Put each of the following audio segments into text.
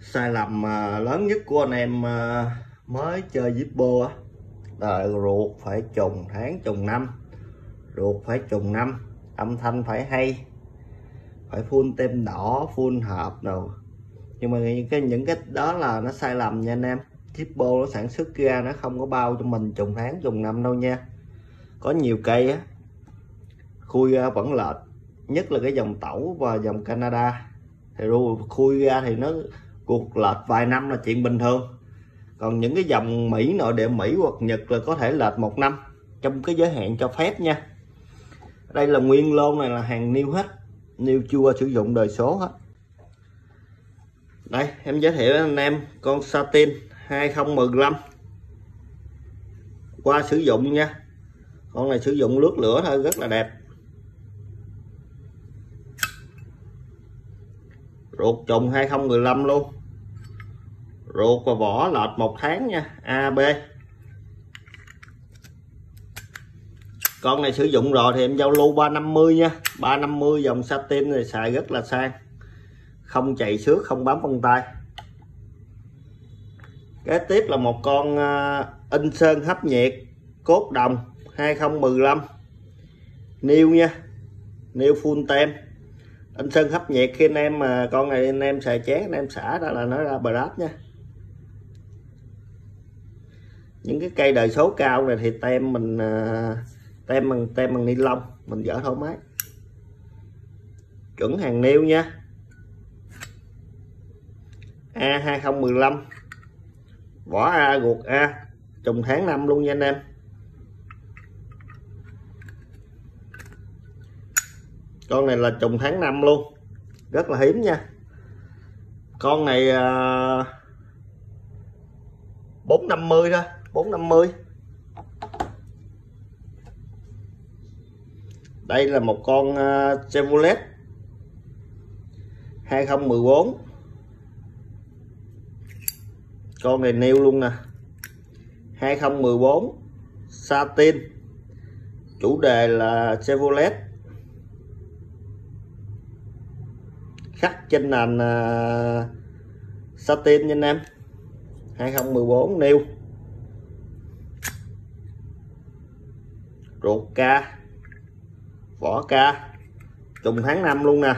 Sai lầm lớn nhất của anh em mới chơi Zippo á là ruột phải trùng tháng trùng năm, ruột phải trùng năm, âm thanh phải hay, phải full tem đỏ, full hợp đâu. Nhưng mà những cái đó là nó sai lầm nha anh em. Zippo nó sản xuất ra nó không có bao cho mình trùng tháng trùng năm đâu nha. Có nhiều cây á khui ra vẫn lệch, nhất là cái dòng Tẩu và dòng Canada thì khui ra thì nó cuộc lệch vài năm là chuyện bình thường. Còn những cái dòng Mỹ, nội địa Mỹ hoặc Nhật là có thể lệch 1 năm trong cái giới hạn cho phép nha. Đây là nguyên lô này là hàng new hết, new chưa qua sử dụng đời số hết. Đây em giới thiệu với anh em con Satin 2015 qua sử dụng nha. Con này sử dụng lướt lửa thôi, rất là đẹp. Ruột trùng 2015 luôn. Ruột và vỏ lệch 1 tháng nha, A, B. Con này sử dụng rồi thì em giao lưu 350 nha. 350 dòng Satin này xài rất là sang, không chạy xước, không bám vân tay. Kế tiếp là một con in sơn hấp nhiệt cốt đồng 2015 new nha, new full tem. In sơn hấp nhiệt khi anh em mà con này anh em xài chén anh em xả ra là nó ra brad nha. Những cái cây đời số cao này thì tem mình tem bằng ni lông mình dỡ thoải mái. Chuẩn hàng nêu nha. A 2015, vỏ A, ruột A, trùng tháng 5 luôn nha anh em. Con này là trùng tháng 5 luôn, rất là hiếm nha. Con này 450 thôi, 450. Đây là một con Chevrolet 2014. Con này nêu luôn nè, 2014 Satin, chủ đề là Chevrolet, khắc trên nền Satin nha anh em. 2014 nêu. Ruột K, vỏ K, trùng tháng 5 luôn nè.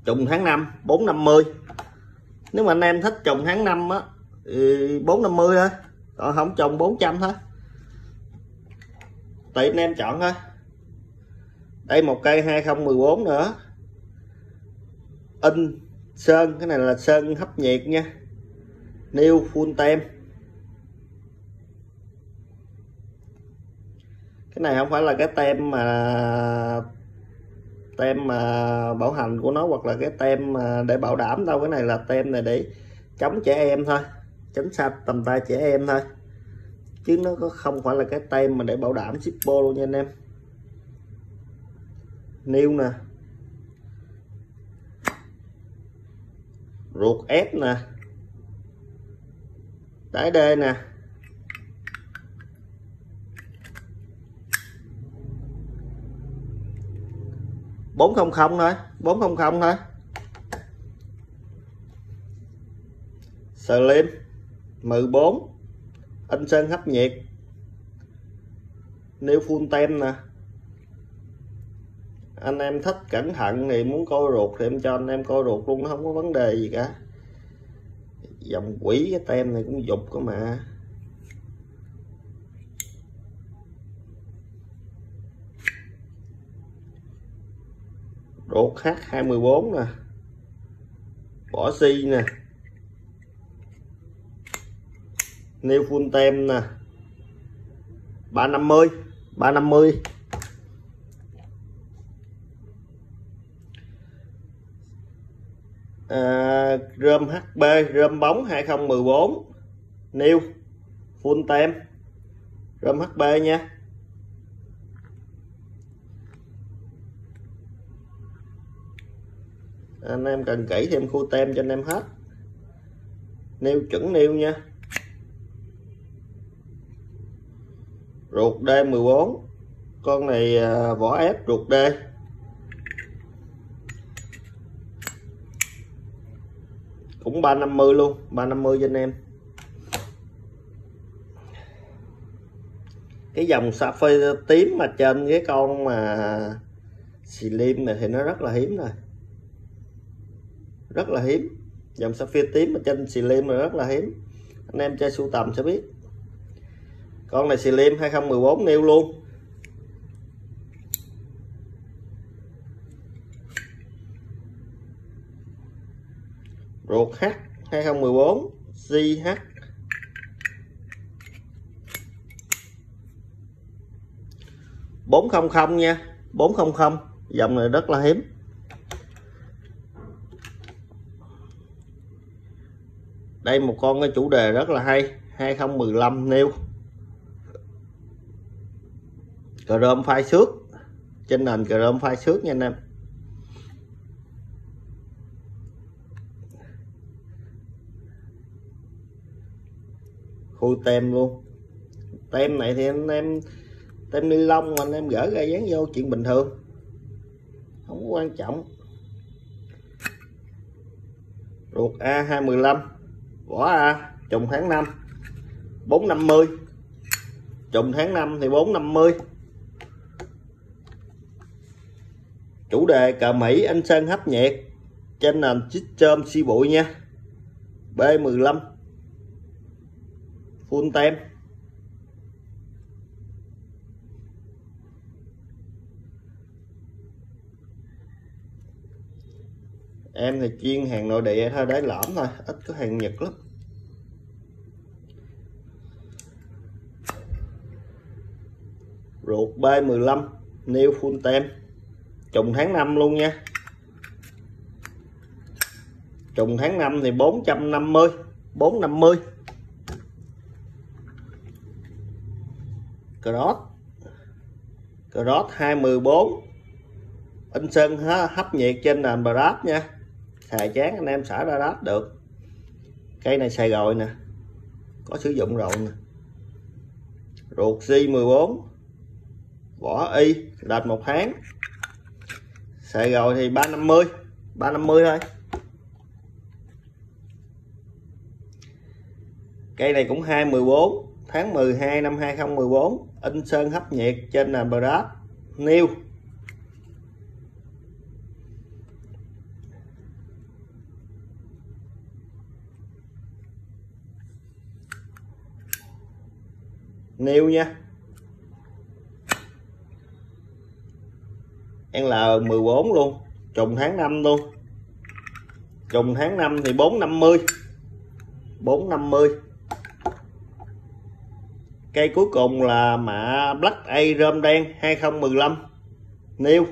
Trùng tháng 5 450. Nếu mà anh em thích trùng tháng 5 á thì 450 thôi, còn không trùng 400 thôi, tùy anh em chọn thôi. Đây một cây 2014 nữa, in sơn, cái này là sơn hấp nhiệt nha, new full tem. Cái này không phải là cái tem mà bảo hành của nó hoặc là cái tem để bảo đảm đâu. Cái này là tem này để chống trẻ em thôi, tránh xa tầm tay trẻ em thôi, chứ nó không phải là cái tem mà để bảo đảm Zippo luôn nha anh em. New nè, ruột S nè, đáy D nè. Bốn không không thôi, 400 thôi. Slim 14, in sơn hấp nhiệt, nêu full tem nè. Anh em thích cẩn thận thì muốn coi ruột thì em cho anh em coi ruột luôn, nó không có vấn đề gì cả. Dòng quỷ cái tem này cũng dục cơ mà. Ruột H214 nè, vỏ xi nè, nêu full tem nè. 350. Rơm HB, rơm bóng 2014 new full tem, rơm HB nha. Anh em cần kỹ thêm khu tem cho anh em hết, nêu chuẩn nêu nha. Ruột D14, con này vỏ ép ruột D. cũng 350 luôn, 350 cho anh em. Cái dòng sapphire tím mà trên cái con mà slim này thì nó rất là hiếm rồi, rất là hiếm. Dòng sapphire tím ở trên slim là rất là hiếm, anh em chơi sưu tầm sẽ biết. Con này slim 2014 nêu luôn. Ruột H 2014 GH. $400 nha, 400. Dòng này rất là hiếm. Đây một con cái chủ đề rất là hay, 2015 nêu. Chrome phai xước, trên nền chrome phai xước nha anh em. Khui tem luôn. Tem này thì anh em tem ni lông mà anh em gỡ ra dán vô chuyện bình thường, không có quan trọng. Ruột A215 vỏ A trùng tháng 5 450, trùng tháng 5 thì 450. Chủ đề cờ Mỹ anh sơn hấp nhiệt, trên nền chít chôm xi bụi nha. B15 full tem. Em thì chuyên hàng nội địa thôi, đáy lõm thôi, ít có hàng Nhật lắm. Ruột B15 new full tem, trùng tháng 5 luôn nha. Trùng tháng 5 thì 450, 450. Cross 214 in sơn hấp nhiệt trên nền brass nha. Xài chán anh em xả ra đát được. Cây này xài rồi nè, có sử dụng rồi nè. Ruột J14 vỏ Y đền 1 tháng, xài rồi thì 350, 350 thôi. Cây này cũng 214 tháng 12 năm 2014 in sơn hấp nhiệt trên nền brass new. New nha. L14 luôn, trùng tháng 5 luôn. Trùng tháng 5 thì 450, 450. Cây cuối cùng là mạ Black A rơm đen 2015 new.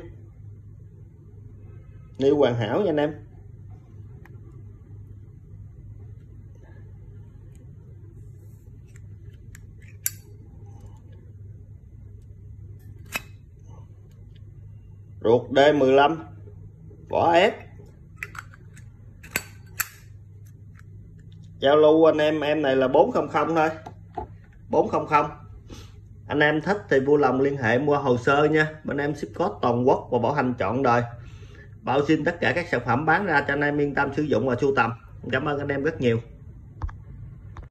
New hoàn hảo nha anh em. Ruột D15 vỏ ép. Giao lưu anh em này là 400 thôi, 400. Anh em thích thì vui lòng liên hệ mua hồ sơ nha. Bên em ship code toàn quốc và bảo hành trọn đời, bảo xin tất cả các sản phẩm bán ra cho anh em yên tâm sử dụng và sưu tầm. Cảm ơn anh em rất nhiều.